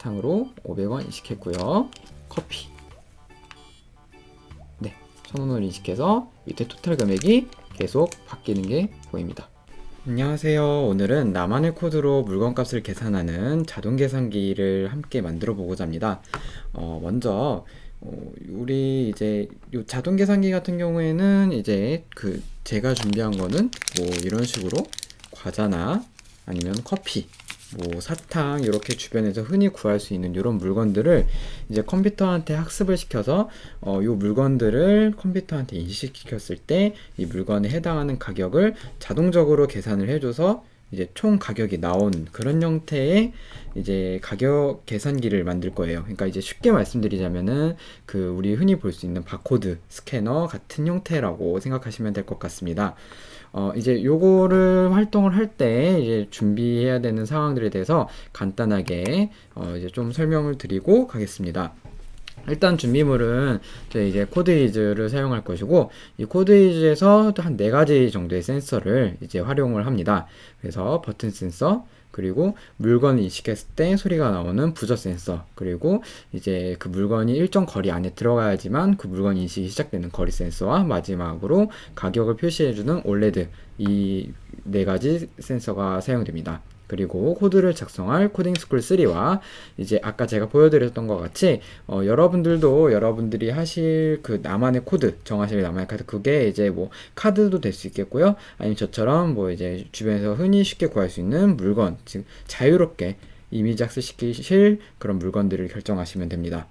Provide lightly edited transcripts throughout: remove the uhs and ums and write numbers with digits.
사탕으로 500원 인식했고요. 커피. 네, 1,000원을 인식해서 밑에 토탈 금액이 계속 바뀌는 게 보입니다. 안녕하세요. 오늘은 나만의 코드로 물건값을 계산하는 자동 계산기를 함께 만들어 보고자 합니다. 먼저 우리 이제 요 자동 계산기 같은 경우에는 이제 제가 준비한 거는 뭐 이런 식으로 과자나 아니면 커피, 뭐 사탕 이렇게 주변에서 흔히 구할 수 있는 이런 물건들을 이제 컴퓨터한테 학습을 시켜서 요 물건들을 컴퓨터한테 인식시켰을 때 이 물건에 해당하는 가격을 자동적으로 계산을 해줘서 이제 총 가격이 나온 그런 형태의 이제 가격 계산기를 만들 거예요. 그러니까 이제 쉽게 말씀드리자면은 우리 흔히 볼 수 있는 바코드 스캐너 같은 형태라고 생각하시면 될 것 같습니다. 이제 요거를 활동을 할 때 이제 준비해야 되는 상황들에 대해서 간단하게 이제 좀 설명을 드리고 가겠습니다. 일단 준비물은 저희 이제 코드이즈를 사용할 것이고, 이 코드이즈에서 한 4가지 정도의 센서를 이제 활용을 합니다. 그래서 버튼 센서, 그리고 물건을 인식했을 때 소리가 나오는 부저 센서, 그리고 이제 그 물건이 일정 거리 안에 들어가야지만 그 물건 인식이 시작되는 거리 센서와 마지막으로 가격을 표시해주는 올레드, 이 4가지 센서가 사용됩니다. 그리고 코드를 작성할 코딩스쿨 3와 이제 아까 제가 보여드렸던 것 같이 여러분들도 여러분들이 하실 나만의 코드, 정하실 나만의 카드, 그게 이제 뭐 카드도 될 수 있겠고요. 아니면 저처럼 뭐 이제 주변에서 흔히 쉽게 구할 수 있는 물건, 즉 자유롭게 이미지 학습시키실 그런 물건들을 결정하시면 됩니다.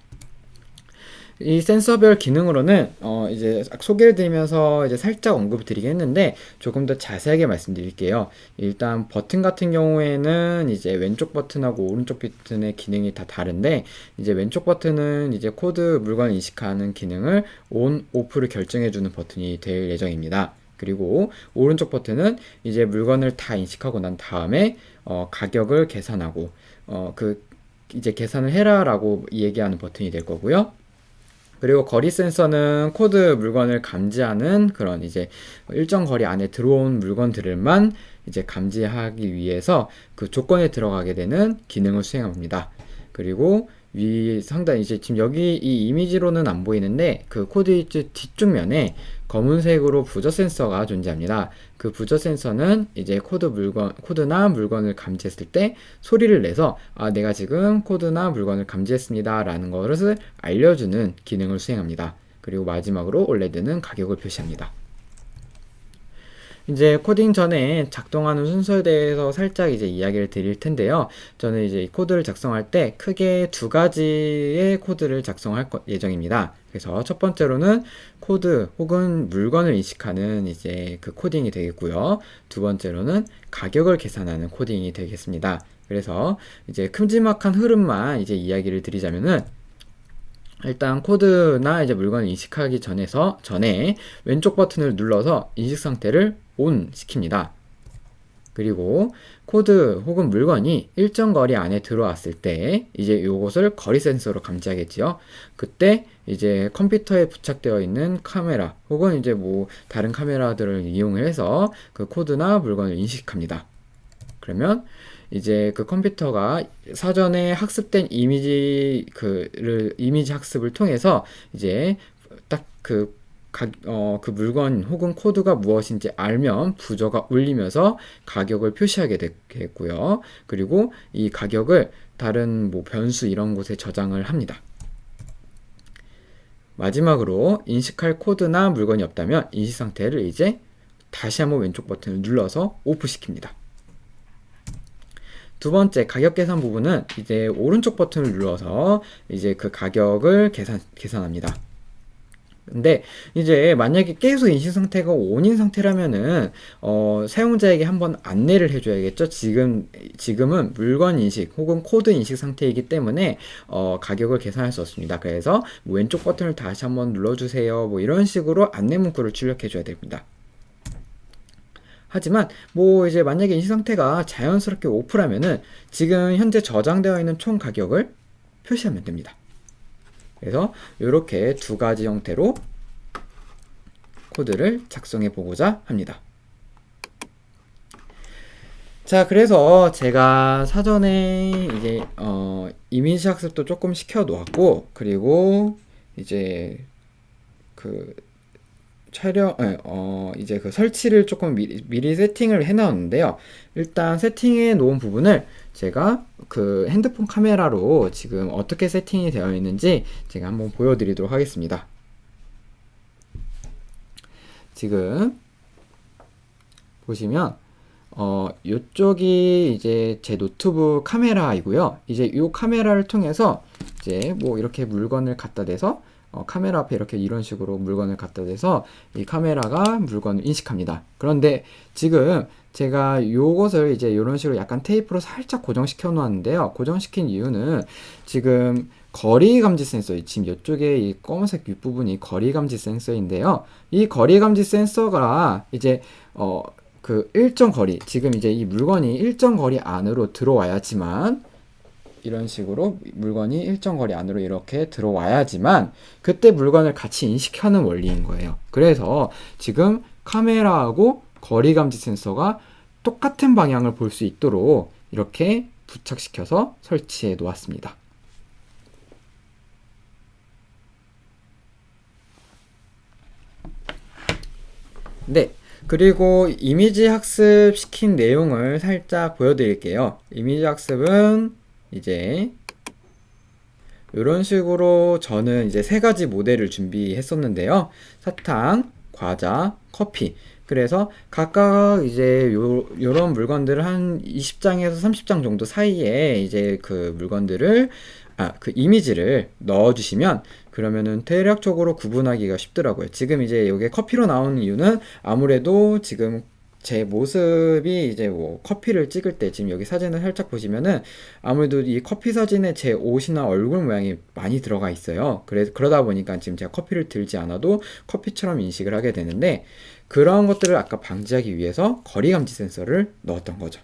이 센서별 기능으로는 이제 소개를 드리면서 이제 살짝 언급을 드리긴 했는데 조금 더 자세하게 말씀드릴게요. 일단 버튼 같은 경우에는 이제 왼쪽 버튼하고 오른쪽 버튼의 기능이 다 다른데, 이제 왼쪽 버튼은 이제 코드 물건 인식하는 기능을 온, 오프를 결정해주는 버튼이 될 예정입니다. 그리고 오른쪽 버튼은 이제 물건을 다 인식하고 난 다음에 가격을 계산하고 이제 계산을 해라라고 얘기하는 버튼이 될 거고요. 그리고 거리 센서는 코드 물건을 감지하는 그런 이제 일정 거리 안에 들어온 물건들만 이제 감지하기 위해서 그 조건에 들어가게 되는 기능을 수행합니다. 그리고 위 상단 이제 지금 여기 이 이미지로는 안 보이는데 그 코드 뒤쪽 면에 검은색으로 부저 센서가 존재합니다. 그 부저 센서는 이제 코드나 물건을 감지했을 때 소리를 내서 내가 지금 코드나 물건을 감지했습니다 라는 것을 알려주는 기능을 수행합니다. 그리고 마지막으로 올레드는 가격을 표시합니다. 이제 코딩 전에 작동하는 순서에 대해서 살짝 이제 이야기를 드릴 텐데요. 저는 이제 이 코드를 작성할 때 크게 2가지의 코드를 작성할 예정입니다. 그래서 첫 번째로는 코드 혹은 물건을 인식하는 이제 그 코딩이 되겠고요. 두 번째로는 가격을 계산하는 코딩이 되겠습니다. 그래서 이제 큼지막한 흐름만 이제 이야기를 드리자면은, 일단 코드나 이제 물건을 인식하기 전에 왼쪽 버튼을 눌러서 인식 상태를 ON 시킵니다. 그리고 코드 혹은 물건이 일정 거리 안에 들어왔을 때 이제 요것을 거리 센서로 감지하겠지요. 그때 이제 컴퓨터에 부착되어 있는 카메라 혹은 이제 뭐 다른 카메라들을 이용해서 그 코드나 물건을 인식합니다. 그러면 이제 그 컴퓨터가 사전에 학습된 이미지 이미지 학습을 통해서 이제 딱 그 물건 혹은 코드가 무엇인지 알면 부저가 울리면서 가격을 표시하게 되겠고요. 그리고 이 가격을 다른 뭐 변수 이런 곳에 저장을 합니다. 마지막으로 인식할 코드나 물건이 없다면 인식 상태를 이제 다시 한번 왼쪽 버튼을 눌러서 오프 시킵니다. 두 번째 가격 계산 부분은 이제 오른쪽 버튼을 눌러서 이제 그 가격을 계산합니다. 근데 이제 만약에 계속 인식 상태가 ON인 상태라면은 사용자에게 한번 안내를 해줘야겠죠. 지금은 물건 인식 혹은 코드 인식 상태이기 때문에 가격을 계산할 수 없습니다. 그래서 뭐 왼쪽 버튼을 다시 한번 눌러주세요. 뭐 이런 식으로 안내 문구를 출력해줘야 됩니다. 하지만 뭐 이제 만약에 인식 상태가 자연스럽게 오프라면은 지금 현재 저장되어 있는 총 가격을 표시하면 됩니다. 그래서 이렇게 2가지 형태로 코드를 작성해 보고자 합니다. 자, 그래서 제가 사전에 이제 이미지 학습도 조금 시켜 놓았고, 그리고 이제 그 이제 그 설치를 조금 미리 세팅을 해 놨는데요. 일단 세팅해 놓은 부분을 제가 그 핸드폰 카메라로 지금 어떻게 세팅이 되어 있는지 제가 한번 보여드리도록 하겠습니다. 지금 보시면 요쪽이 이제 제 노트북 카메라이고요. 이제 이 카메라를 통해서 이제 뭐 이렇게 물건을 갖다 대서 카메라 앞에 이렇게 이런 식으로 물건을 갖다 대서 이 카메라가 물건을 인식합니다. 그런데 지금 제가 요것을 이제 이런 식으로 약간 테이프로 살짝 고정시켜 놓았는데요. 고정시킨 이유는 지금 거리 감지 센서, 지금 이쪽에 이 검은색 윗부분이 거리 감지 센서인데요. 이 거리 감지 센서가 이제 그 일정 거리, 지금 이제 이 물건이 일정 거리 안으로 들어와야지만, 이런 식으로 물건이 일정 거리 안으로 이렇게 들어와야지만 그때 물건을 같이 인식하는 원리인 거예요. 그래서 지금 카메라하고 거리 감지 센서가 똑같은 방향을 볼 수 있도록 이렇게 부착시켜서 설치해 놓았습니다. 네. 그리고 이미지 학습 시킨 내용을 살짝 보여드릴게요. 이미지 학습은 이제 이런 식으로 저는 이제 세 가지 모델을 준비했었는데요. 사탕, 과자, 커피. 그래서 각각 이제 요런 물건들을 한 20장에서 30장 정도 사이에 이제 그 물건들을 그 이미지를 넣어주시면 그러면은 대략적으로 구분하기가 쉽더라고요. 지금 이제 이게 커피로 나오는 이유는 아무래도 지금 제 모습이 이제 뭐 커피를 찍을 때 지금 여기 사진을 살짝 보시면은 아무래도 이 커피 사진에 제 옷이나 얼굴 모양이 많이 들어가 있어요. 그러다 보니까 지금 제가 커피를 들지 않아도 커피처럼 인식을 하게 되는데, 그런 것들을 아까 방지하기 위해서 거리 감지 센서를 넣었던 거죠.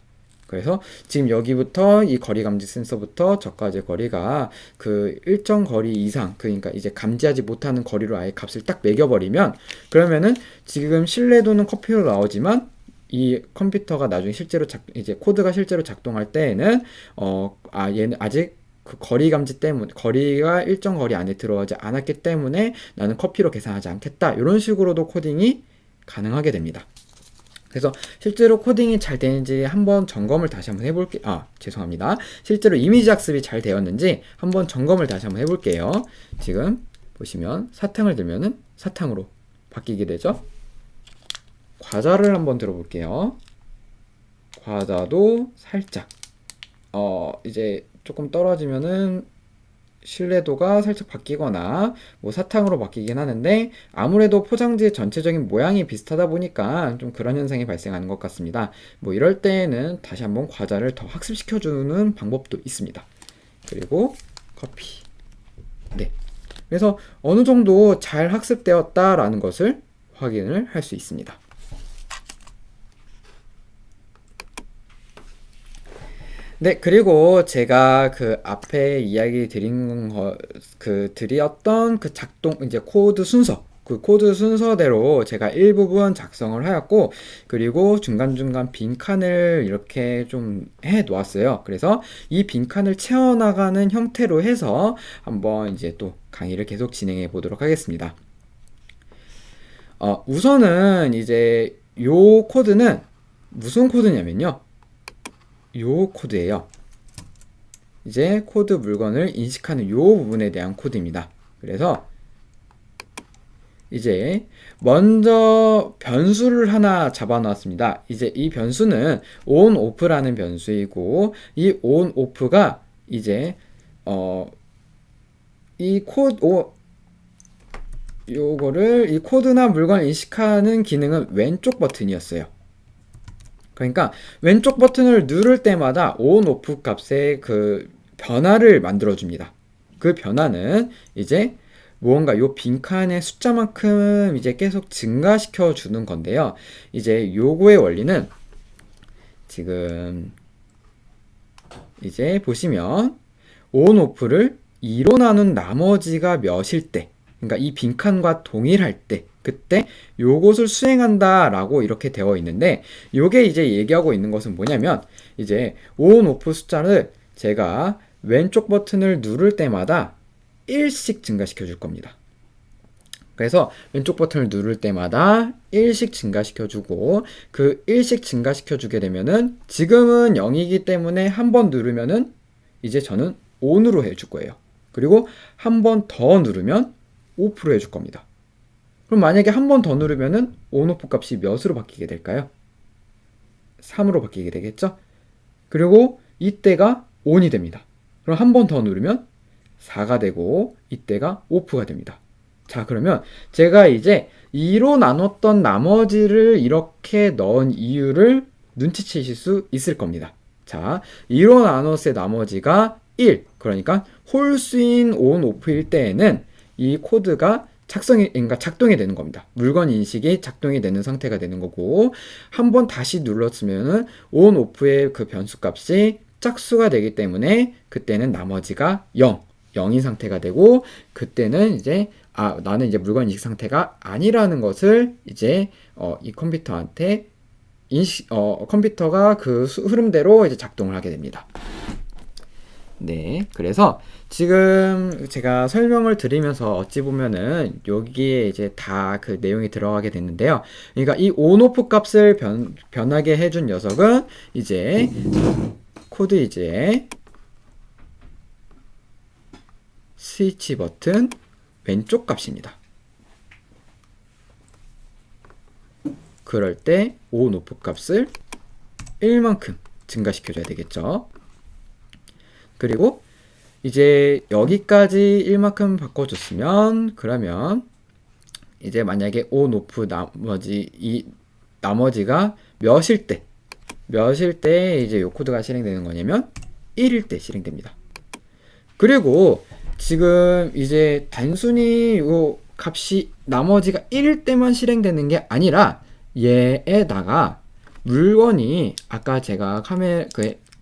그래서 지금 여기부터 이 거리 감지 센서부터 저까지의 거리가 그 일정 거리 이상, 그러니까 이제 감지하지 못하는 거리로 아예 값을 딱 매겨버리면, 그러면은 지금 신뢰도는 커피로 나오지만 이 컴퓨터가 나중에 실제로 이제 코드가 실제로 작동할 때에는 얘는 아직 그 거리 감지 때문에, 거리가 일정 거리 안에 들어가지 않았기 때문에 나는 커피로 계산하지 않겠다, 이런 식으로도 코딩이 가능하게 됩니다. 그래서 실제로 코딩이 잘 되는지 한번 점검을 다시 한번 해볼게요. 죄송합니다. 실제로 이미지 학습이 잘 되었는지 한번 점검을 다시 한번 해볼게요. 지금 보시면 사탕을 들면은 사탕으로 바뀌게 되죠. 과자를 한번 들어볼게요. 과자도 살짝 이제 조금 떨어지면은 신뢰도가 살짝 바뀌거나 뭐 사탕으로 바뀌긴 하는데, 아무래도 포장지의 전체적인 모양이 비슷하다 보니까 좀 그런 현상이 발생하는 것 같습니다. 뭐 이럴 때에는 다시 한번 과자를 더 학습시켜주는 방법도 있습니다. 그리고 커피. 네. 그래서 어느 정도 잘 학습되었다라는 것을 확인을 할 수 있습니다. 네, 그리고 제가 그 앞에 이야기 드렸던 그 이제 코드 순서, 그 코드 순서대로 제가 일부분 작성을 하였고, 그리고 중간중간 빈칸을 이렇게 좀 해 놓았어요. 그래서 이 빈칸을 채워나가는 형태로 해서 한번 이제 또 강의를 계속 진행해 보도록 하겠습니다. 우선은 이제 요 코드는 무슨 코드냐면요, 요 코드예요. 이제 코드 물건을 인식하는 요 부분에 대한 코드입니다. 그래서 이제 먼저 변수를 하나 잡아 놨습니다. 이제 이 변수는 on, off라는 변수이고, 이 on, off가 이제 이 코드나 물건을 인식하는 기능은 왼쪽 버튼이었어요. 그러니까 왼쪽 버튼을 누를 때마다 on, off 값의 그 변화를 만들어 줍니다. 그 변화는 이제 무언가 요 빈칸의 숫자만큼 이제 계속 증가시켜 주는 건데요. 이제 요거의 원리는 지금 이제 보시면 on, off를 2로 나눈 나머지가 몇일 때, 그러니까 이 빈칸과 동일할 때, 그때 요것을 수행한다 라고 이렇게 되어 있는데, 요게 이제 얘기하고 있는 것은 뭐냐면, 이제 on, off 숫자를 제가 왼쪽 버튼을 누를 때마다 1씩 증가시켜 줄 겁니다. 그래서 왼쪽 버튼을 누를 때마다 1씩 증가시켜 주고, 그 1씩 증가시켜 주게 되면은 지금은 0이기 때문에 한 번 누르면은 이제 저는 ON으로 해줄 거예요. 그리고 한 번 더 누르면 OFF로 해줄 겁니다. 그럼 만약에 한 번 더 누르면은 ON, OFF 값이 몇으로 바뀌게 될까요? 3으로 바뀌게 되겠죠? 그리고 이때가 ON이 됩니다. 그럼 한 번 더 누르면 4가 되고 이때가 OFF가 됩니다. 자, 그러면 제가 이제 2로 나눴던 나머지를 이렇게 넣은 이유를 눈치채실 수 있을 겁니다. 자, 2로 나눴을 나머지가 1, 그러니까 홀수인 ON, OFF일 때에는 이 코드가 그러니까 작동이 되는 겁니다. 물건 인식이 작동이 되는 상태가 되는 거고, 한번 다시 눌렀으면은 ON, OFF의 그 변수 값이 짝수가 되기 때문에 그때는 나머지가 0인 상태가 되고, 그때는 이제 나는 이제 물건 인식 상태가 아니라는 것을 이제 이 컴퓨터한테 컴퓨터가 그 흐름대로 이제 작동을 하게 됩니다. 네, 그래서 지금 제가 설명을 드리면서 어찌 보면은 여기에 이제 다 그 내용이 들어가게 됐는데요. 그러니까 이 온오프 값을 변하게 해준 녀석은 이제 코드 이제 스위치 버튼 왼쪽 값입니다. 그럴 때 온오프 값을 1만큼 증가시켜줘야 되겠죠. 그리고 이제 여기까지 1만큼 바꿔줬으면, 그러면 이제 만약에 on, off 나머지가 몇일 때 이제 요 코드가 실행되는 거냐면 1일 때 실행됩니다. 그리고 지금 이제 단순히 요 값이 나머지가 1일 때만 실행되는 게 아니라 얘에다가 물건이 아까 제가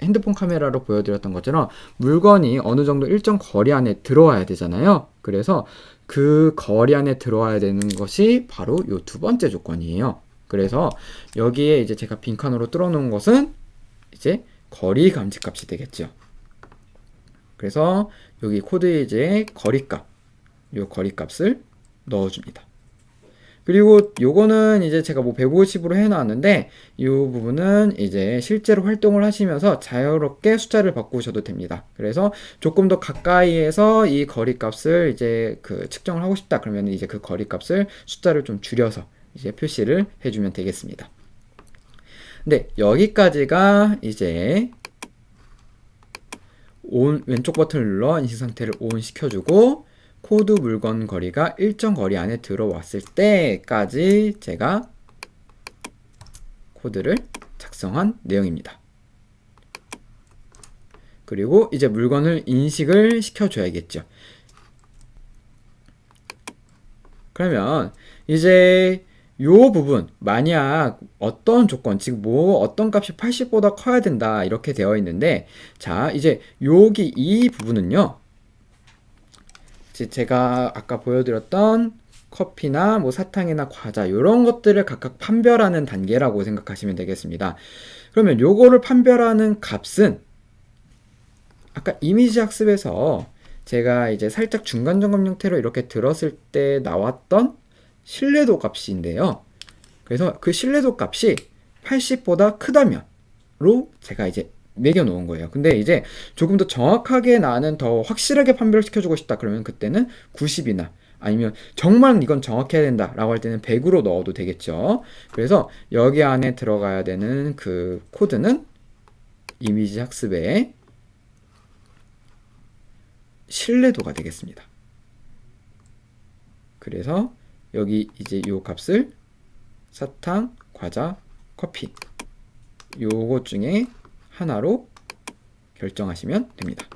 핸드폰 카메라로 보여드렸던 것처럼 물건이 어느 정도 일정 거리 안에 들어와야 되잖아요. 그래서 그 거리 안에 들어와야 되는 것이 바로 요 두 번째 조건이에요. 그래서 여기에 이제 제가 빈칸으로 뚫어놓은 것은 이제 거리 감지값이 되겠죠. 그래서 여기 코드에 이제 요 거리값을 넣어줍니다. 그리고 요거는 이제 제가 뭐 150으로 해놨는데 이 부분은 이제 실제로 활동을 하시면서 자유롭게 숫자를 바꾸셔도 됩니다. 그래서 조금 더 가까이에서 이 거리값을 이제 측정을 하고 싶다 그러면 이제 그 거리값을 숫자를 좀 줄여서 이제 표시를 해주면 되겠습니다. 네, 여기까지가 이제 왼쪽 버튼을 눌러 인식 상태를 ON 시켜주고 코드 물건 거리가 일정 거리 안에 들어왔을 때까지 제가 코드를 작성한 내용입니다. 그리고 이제 물건을 인식을 시켜줘야겠죠. 그러면 이제 요 부분, 만약 어떤 조건, 즉 어떤 값이 80보다 커야 된다 이렇게 되어 있는데, 자 이제 여기 이 부분은요, 제가 아까 보여드렸던 커피나 뭐 사탕이나 과자 이런 것들을 각각 판별하는 단계라고 생각하시면 되겠습니다. 그러면 요거를 판별하는 값은 아까 이미지 학습에서 제가 이제 살짝 중간 점검 형태로 이렇게 들었을 때 나왔던 신뢰도 값인데요. 그래서 그 신뢰도 값이 80보다 크다면로 제가 이제 매겨 놓은 거예요. 근데 이제 조금 더 정확하게 나는 더 확실하게 판별시켜 주고 싶다 그러면 그때는 90이나 아니면 정말 이건 정확해야 된다 라고 할 때는 100으로 넣어도 되겠죠. 그래서 여기 안에 들어가야 되는 그 코드는 이미지 학습의 신뢰도가 되겠습니다. 그래서 여기 이제 요 값을 사탕, 과자, 커피 요것 중에 하나로 결정하시면 됩니다.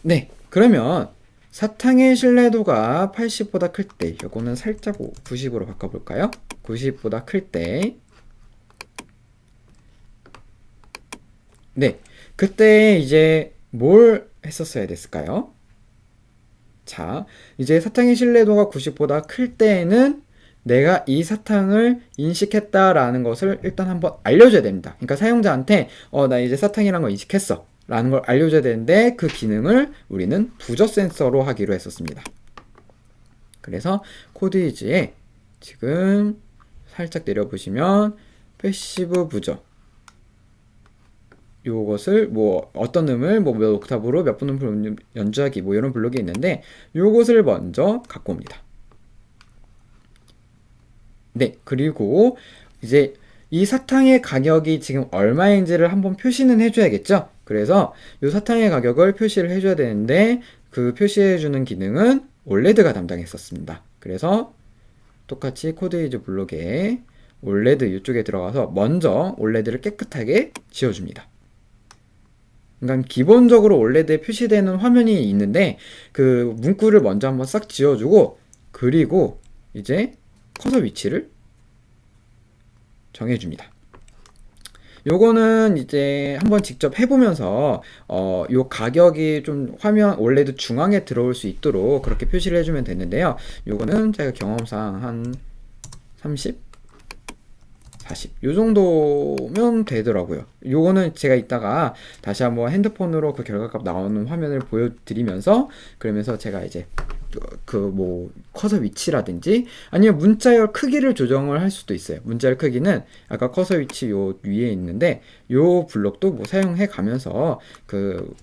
네, 그러면 사탕의 신뢰도가 80보다 클 때, 요거는 살짝 90으로 바꿔볼까요? 90보다 클 때, 네, 그때 이제 뭘 했었어야 됐을까요? 자, 이제 사탕의 신뢰도가 90보다 클 때에는 내가 이 사탕을 인식했다라는 것을 일단 한번 알려줘야 됩니다. 그러니까 사용자한테 나 이제 사탕이라는 걸 인식했어 라는 걸 알려줘야 되는데 그 기능을 우리는 부저 센서로 하기로 했었습니다. 그래서 코드이즈에 지금 살짝 내려보시면 패시브 부저 요것을 뭐 어떤 음을 뭐 몇 옥타브로 몇 분음 연주하기 뭐 이런 블록이 있는데 요것을 먼저 갖고 옵니다. 네, 그리고 이제 이 사탕의 가격이 지금 얼마인지를 한번 표시는 해줘야겠죠. 그래서 이 사탕의 가격을 표시를 해줘야 되는데 그 표시해주는 기능은 올레드가 담당했었습니다. 그래서 똑같이 코드이즈 블록에 올레드 이쪽에 들어가서 먼저 올레드를 깨끗하게 지워줍니다. 그러니까 기본적으로 올레드에 표시되는 화면이 있는데 그 문구를 먼저 한번 싹 지워주고 그리고 이제 커서 위치를 정해줍니다. 요거는 이제 한번 직접 해보면서 요 가격이 좀 화면 올레드 중앙에 들어올 수 있도록 그렇게 표시를 해주면 되는데요. 요거는 제가 경험상 한 30, 40 요 정도면 되더라고요. 요거는 제가 이따가 다시 한번 핸드폰으로 그 결과값 나오는 화면을 보여드리면서 그러면서 제가 이제 그 뭐 커서 위치라든지 아니면 문자열 크기를 조정을 할 수도 있어요. 문자열 크기는 아까 커서 위치 요 위에 있는데 요 블록도 뭐 사용해 가면서 그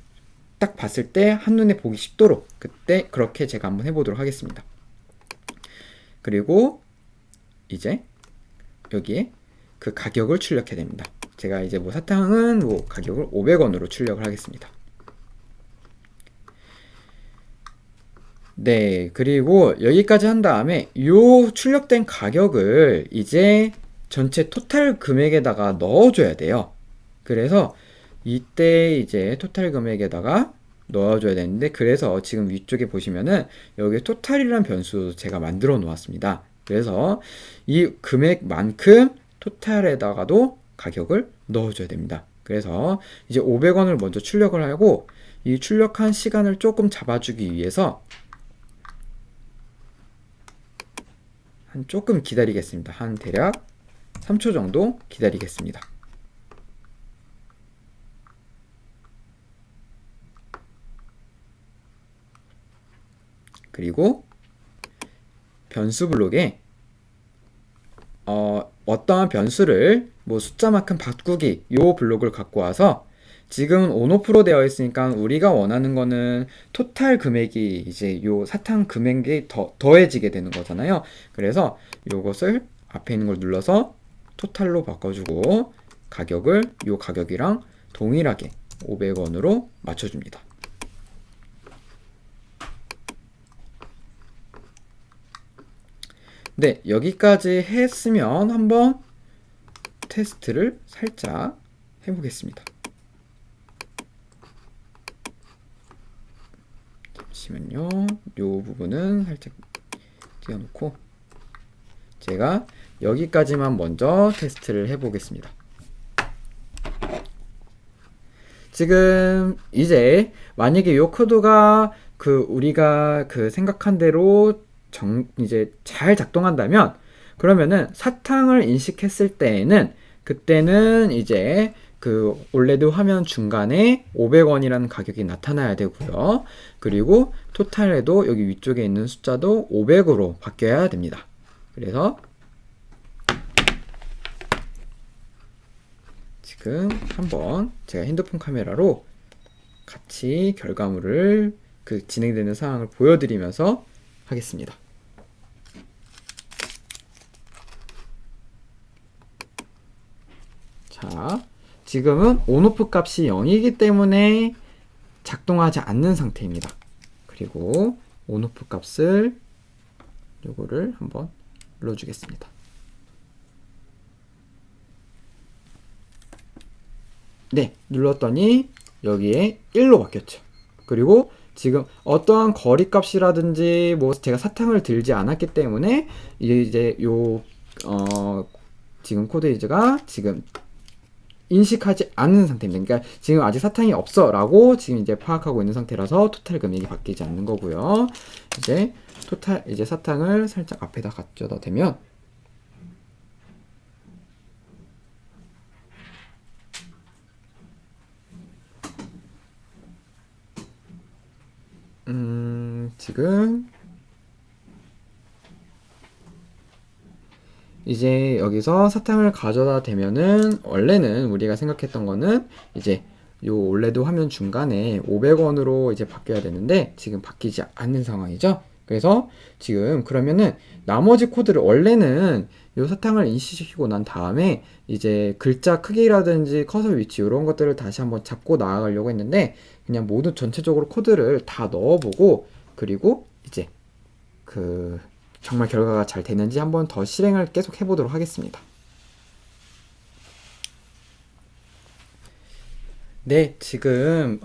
딱 봤을 때 한눈에 보기 쉽도록 그때 그렇게 제가 한번 해보도록 하겠습니다. 그리고 이제 여기에 그 가격을 출력해야 됩니다. 제가 이제 뭐 사탕은 뭐 가격을 500원으로 출력을 하겠습니다. 네, 그리고 여기까지 한 다음에 요 출력된 가격을 이제 전체 토탈 금액에다가 넣어줘야 돼요. 그래서 이때 이제 토탈 금액에다가 넣어줘야 되는데 그래서 지금 위쪽에 보시면은 여기 토탈이라는 변수 제가 만들어 놓았습니다. 그래서 이 금액만큼 토탈에다가도 가격을 넣어줘야 됩니다. 그래서 이제 500원을 먼저 출력을 하고 이 출력한 시간을 조금 잡아주기 위해서 한 조금 기다리겠습니다. 한 대략 3초 정도 기다리겠습니다. 그리고 변수 블록에 어떠한 변수를 뭐 숫자만큼 바꾸기 요 블록을 갖고 와서 지금 온오프로 되어 있으니까 우리가 원하는 거는 토탈 금액이 이제 요 사탕 금액이 더해지게 되는 거잖아요. 그래서 요것을 앞에 있는 걸 눌러서 토탈로 바꿔주고 가격을 요 가격이랑 동일하게 500원으로 맞춰줍니다. 네, 여기까지 했으면 한번 테스트를 살짝 해보겠습니다. 잠시만요. 요 부분은 살짝 띄워놓고 제가 여기까지만 먼저 테스트를 해보겠습니다. 지금 이제 만약에 요 코드가 그 우리가 그 생각한 대로 이제 잘 작동한다면 그러면은 사탕을 인식했을 때에는 그때는 이제 그 올레드 화면 중간에 500원이라는 가격이 나타나야 되고요. 그리고 토탈에도 여기 위쪽에 있는 숫자도 500으로 바뀌어야 됩니다. 그래서 지금 한번 제가 핸드폰 카메라로 같이 결과물을 그 진행되는 상황을 보여드리면서 하겠습니다. 자, 지금은 온오프 값이 0이기 때문에 작동하지 않는 상태입니다. 그리고 온오프 값을 요거를 한번 눌러주겠습니다. 네, 눌렀더니 여기에 1로 바뀌었죠. 그리고 지금 어떠한 거리 값이라든지 뭐 제가 사탕을 들지 않았기 때문에 이제 요 지금 코드이즈가 지금 인식하지 않는 상태입니다. 그러니까 지금 아직 사탕이 없어 라고 지금 이제 파악하고 있는 상태라서 토탈 금액이 바뀌지 않는 거고요. 이제 사탕을 살짝 앞에다 갖다 대면 지금 이제 여기서 사탕을 가져다 대면은 원래는 우리가 생각했던 거는 이제 요 올레드 화면 중간에 500원으로 이제 바뀌어야 되는데 지금 바뀌지 않는 상황이죠. 그래서 지금 그러면은 나머지 코드를 원래는 요 사탕을 인식시키고 난 다음에 이제 글자 크기라든지 커서 위치 이런 것들을 다시 한번 잡고 나아가려고 했는데 그냥 모두 전체적으로 코드를 다 넣어보고 그리고 이제 그 정말 결과가 잘 되는지 한번 더 실행을 계속 해보도록 하겠습니다. 네, 지금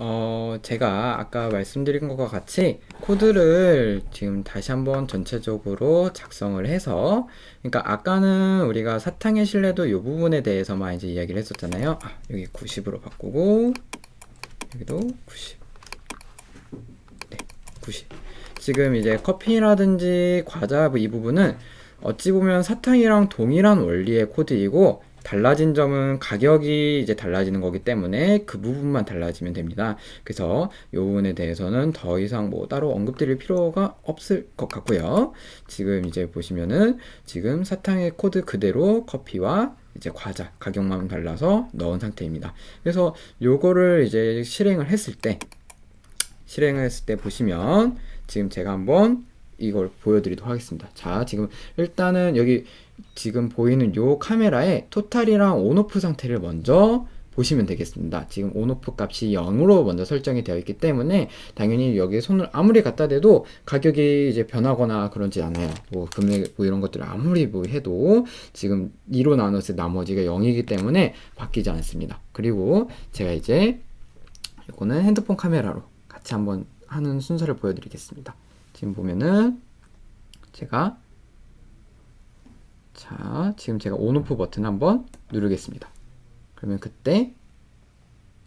제가 아까 말씀드린 것과 같이 코드를 지금 다시 한번 전체적으로 작성을 해서 그러니까 아까는 우리가 사탕의 신뢰도 이 부분에 대해서만 이제 이야기를 했었잖아요. 여기 90으로 바꾸고 여기도 90. 네, 90. 지금 이제 커피라든지 과자 이 부분은 어찌 보면 사탕이랑 동일한 원리의 코드이고 달라진 점은 가격이 이제 달라지는 거기 때문에 그 부분만 달라지면 됩니다. 그래서 이 부분에 대해서는 더 이상 뭐 따로 언급드릴 필요가 없을 것 같고요. 지금 이제 보시면은 지금 사탕의 코드 그대로 커피와 이제 과자 가격만 달라서 넣은 상태입니다. 그래서 요거를 이제 실행을 했을 때 보시면 지금 제가 한번 이걸 보여드리도록 하겠습니다. 자, 지금 일단은 여기 지금 보이는 요 카메라에 토탈이랑 온오프 상태를 먼저 보시면 되겠습니다. 지금 온오프 값이 0으로 먼저 설정이 되어 있기 때문에 당연히 여기에 손을 아무리 갖다 대도 가격이 이제 변하거나 그러지 않아요. 뭐 금액 뭐 이런 것들을 아무리 뭐 해도 지금 2로 나눴을 때 나머지가 0이기 때문에 바뀌지 않습니다. 그리고 제가 이제 이거는 핸드폰 카메라로 같이 한번 하는 순서를 보여드리겠습니다. 지금 보면은 제가 지금 제가 온오프 버튼 한번 누르겠습니다. 그러면 그때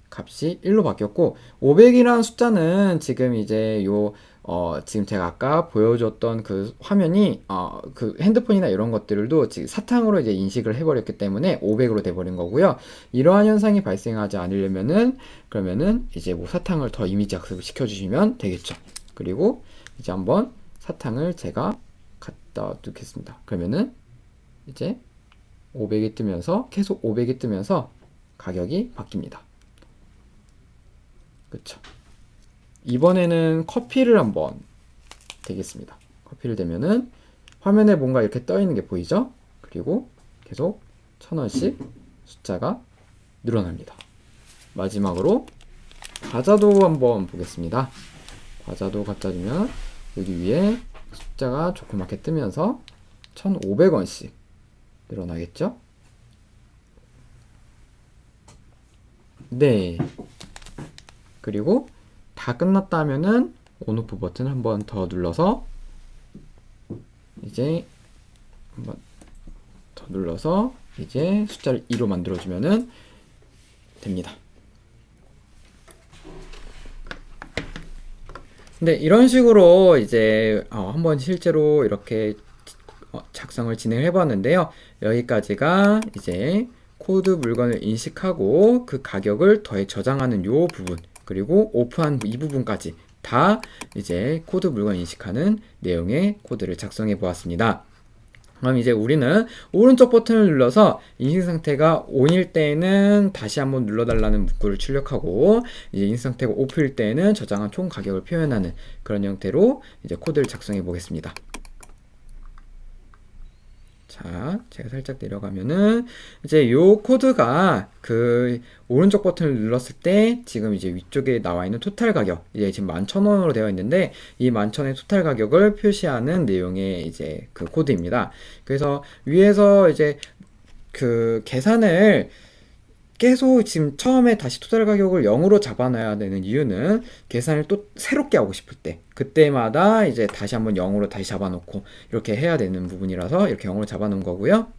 값이 1로 바뀌었고 500이라는 숫자는 지금 이제 지금 제가 아까 보여줬던 그 화면이 그 핸드폰이나 이런 것들도 지금 사탕으로 이제 인식을 해버렸기 때문에 500으로 돼버린 거고요. 이러한 현상이 발생하지 않으려면은 그러면은 이제 뭐 사탕을 더 이미지 학습을 시켜주시면 되겠죠. 그리고 이제 한번 사탕을 제가 갖다 두겠습니다. 그러면은 이제 500이 뜨면서 계속 500이 뜨면서 가격이 바뀝니다. 그쵸? 이번에는 커피를 한번 대겠습니다. 커피를 대면은 화면에 뭔가 이렇게 떠 있는 게 보이죠? 그리고 계속 1000원씩 숫자가 늘어납니다. 마지막으로 과자도 한번 보겠습니다. 과자도 갖다 주면 여기 위에 숫자가 조그맣게 뜨면서 1,500원씩 늘어나겠죠? 네. 그리고 다 끝났다 하면은 온오프 버튼 한 번 더 눌러서 이제 한번 더 눌러서 이제 숫자를 2로 만들어주면은 됩니다. 근데 이런 식으로 이제 한번 실제로 이렇게 작성을 진행해 봤는데요. 여기까지가 이제 코드 물건을 인식하고 그 가격을 더해 저장하는 요 부분 그리고 오프한 이 부분까지 다 이제 코드 물건 인식하는 내용의 코드를 작성해 보았습니다. 그럼 이제 우리는 오른쪽 버튼을 눌러서 인식 상태가 ON일 때에는 다시 한번 눌러달라는 문구를 출력하고 이제 인식 상태가 OFF일 때에는 저장한 총 가격을 표현하는 그런 형태로 이제 코드를 작성해 보겠습니다. 자, 제가 살짝 내려가면은 이제 요 코드가 그 오른쪽 버튼을 눌렀을 때 지금 이제 위쪽에 나와 있는 토탈 가격 이제 지금 11,000원으로 되어 있는데 이 11,000원의 토탈 가격을 표시하는 내용의 이제 그 코드입니다. 그래서 위에서 이제 그 계산을 계속 지금 처음에 다시 토탈 가격을 0으로 잡아놔야 되는 이유는 계산을 또 새롭게 하고 싶을 때 그때마다 이제 다시 한번 0으로 다시 잡아놓고 이렇게 해야 되는 부분이라서 이렇게 0으로 잡아놓은 거고요.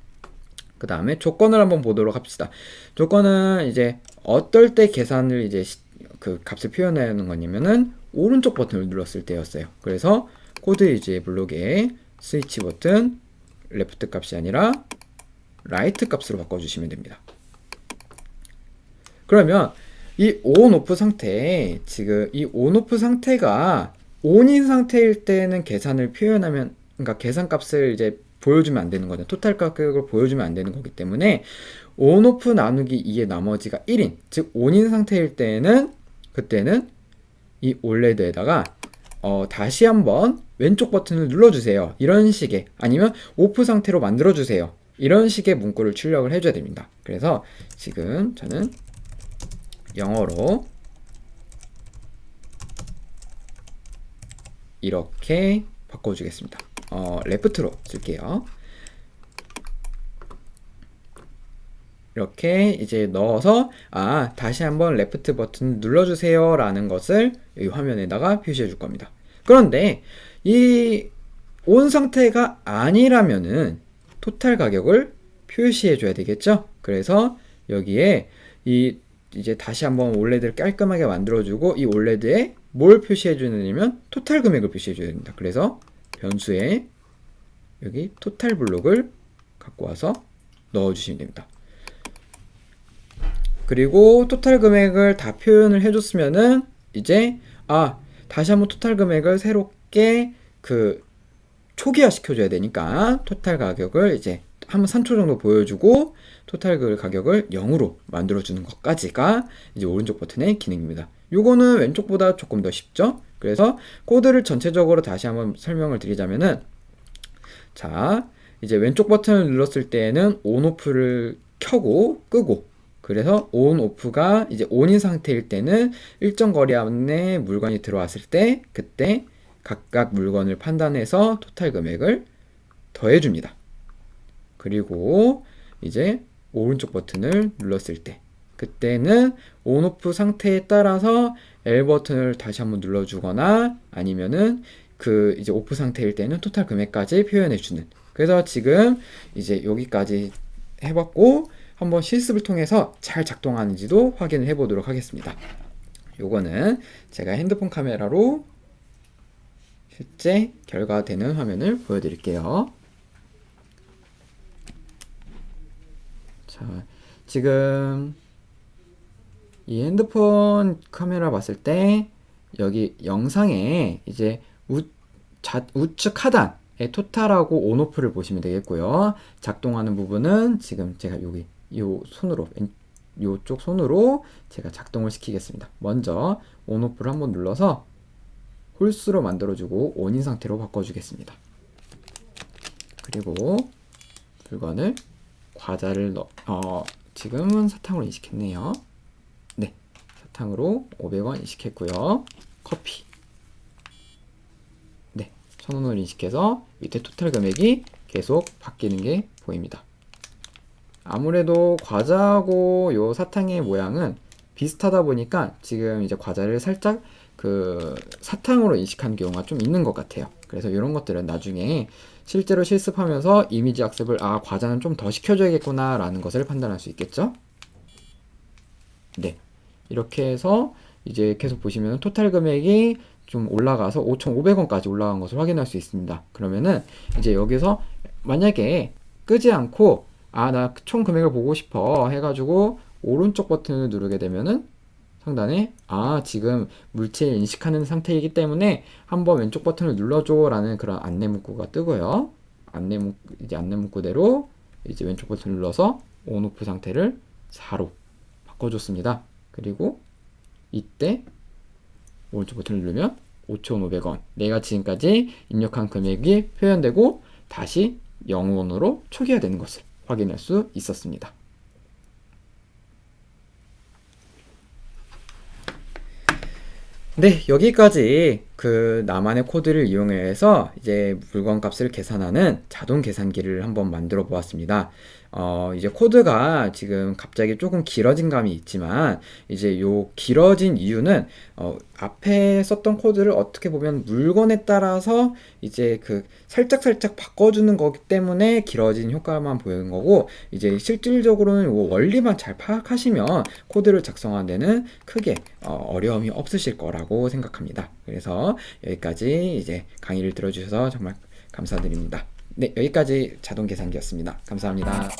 그 다음에 조건을 한번 보도록 합시다. 조건은 이제 어떨 때 계산을 이제 그 값을 표현해야 하는 거냐면은 오른쪽 버튼을 눌렀을 때였어요. 그래서 코드 이제 블록에 스위치 버튼 레프트 값이 아니라 라이트 값으로 바꿔주시면 됩니다. 그러면 이 ON OFF 상태 지금 이 ON OFF 상태가 온인 상태일 때는 계산을 표현하면, 그러니까 계산값을 이제 보여주면 안 되는 거죠. 토탈 가격을 보여주면 안 되는 거기 때문에 온 오프 나누기 2의 나머지가 1인, 즉 온인 상태일 때는 그때는 이 올레드에다가 다시 한번 왼쪽 버튼을 눌러주세요. 이런 식의, 아니면 오프 상태로 만들어주세요. 이런 식의 문구를 출력을 해줘야 됩니다. 그래서 지금 저는 영어로 이렇게 바꿔주겠습니다. 레프트로 쓸게요. 이렇게 이제 넣어서 다시 한번 레프트 버튼 눌러주세요 라는 것을 이 화면에다가 표시해 줄 겁니다. 그런데 이 온 상태가 아니라면은 토탈 가격을 표시해 줘야 되겠죠. 그래서 여기에 이제 다시 한번 올레드를 깔끔하게 만들어주고, 이 올레드에 뭘 표시해 주느냐면 토탈 금액을 표시해 줘야 됩니다. 그래서 변수에 여기 토탈 블록을 갖고 와서 넣어 주시면 됩니다. 그리고 토탈 금액을 다 표현을 해줬으면은 이제 다시 한번 토탈 금액을 새롭게 초기화 시켜줘야 되니까 토탈 가격을 이제 한 3초 정도 보여주고 토탈 가격을 0으로 만들어주는 것까지가 이제 오른쪽 버튼의 기능입니다. 요거는 왼쪽보다 조금 더 쉽죠? 그래서 코드를 전체적으로 다시 한번 설명을 드리자면은, 자, 이제 왼쪽 버튼을 눌렀을 때는 온 오프를 켜고 끄고, 그래서 온 오프가 이제 온인 상태일 때는 일정 거리 안에 물건이 들어왔을 때 그때 각각 물건을 판단해서 토탈 금액을 더해줍니다. 그리고 이제 오른쪽 버튼을 눌렀을 때 그때는 온 오프 상태에 따라서 L 버튼을 다시 한번 눌러주거나, 아니면은 이제 오프 상태일 때는 토탈 금액까지 표현해주는. 그래서 지금 이제 여기까지 해봤고, 한번 실습을 통해서 잘 작동하는지도 확인을 해보도록 하겠습니다. 요거는 제가 핸드폰 카메라로 실제 결과되는 화면을 보여드릴게요. 자, 지금 이 핸드폰 카메라 봤을 때 여기 영상에 이제 우측 하단에 토탈하고 온오프를 보시면 되겠고요. 작동하는 부분은 지금 제가 여기 요쪽 손으로 제가 작동을 시키겠습니다. 먼저 온오프를 한번 눌러서 홀수로 만들어주고 온인 상태로 바꿔주겠습니다. 그리고 물건을 과자를 지금은 사탕으로 인식했네요. 네, 사탕으로 500원 인식했고요. 커피, 네, 1,000원으로 인식해서 밑에 토탈 금액이 계속 바뀌는 게 보입니다. 아무래도 과자하고 요 사탕의 모양은 비슷하다 보니까 지금 이제 과자를 살짝 사탕으로 인식하는 경우가 좀 있는 것 같아요. 그래서 이런 것들은 나중에 실제로 실습하면서 이미지 학습을 과자는 좀 더 시켜줘야겠구나 라는 것을 판단할 수 있겠죠. 네, 이렇게 해서 이제 계속 보시면 토탈 금액이 좀 올라가서 5,500원까지 올라간 것을 확인할 수 있습니다. 그러면은 이제 여기서 만약에 끄지 않고 나 총 금액을 보고 싶어 해가지고 오른쪽 버튼을 누르게 되면은 상단에 지금 물체를 인식하는 상태이기 때문에 한번 왼쪽 버튼을 눌러줘 라는 그런 안내 문구가 뜨고요. 안내 문구대로 이제 왼쪽 버튼을 눌러서 온 오프 상태를 4로 바꿔줬습니다. 그리고 이때 오른쪽 버튼을 누르면 5,500원, 내가 지금까지 입력한 금액이 표현되고 다시 0원으로 초기화되는 것을 확인할 수 있었습니다. 네, 여기까지 나만의 코드를 이용해서 이제 물건 값을 계산하는 자동 계산기를 한번 만들어 보았습니다. 이제 코드가 지금 갑자기 조금 길어진 감이 있지만, 이제 요 길어진 이유는 앞에 썼던 코드를 어떻게 보면 물건에 따라서 이제 살짝 바꿔주는 거기 때문에 길어진 효과만 보이는 거고, 이제 실질적으로는 요 원리만 잘 파악하시면 코드를 작성하는 데는 크게 어려움이 없으실 거라고 생각합니다. 그래서 여기까지 이제 강의를 들어주셔서 정말 감사드립니다. 네, 여기까지 자동 계산기였습니다. 감사합니다.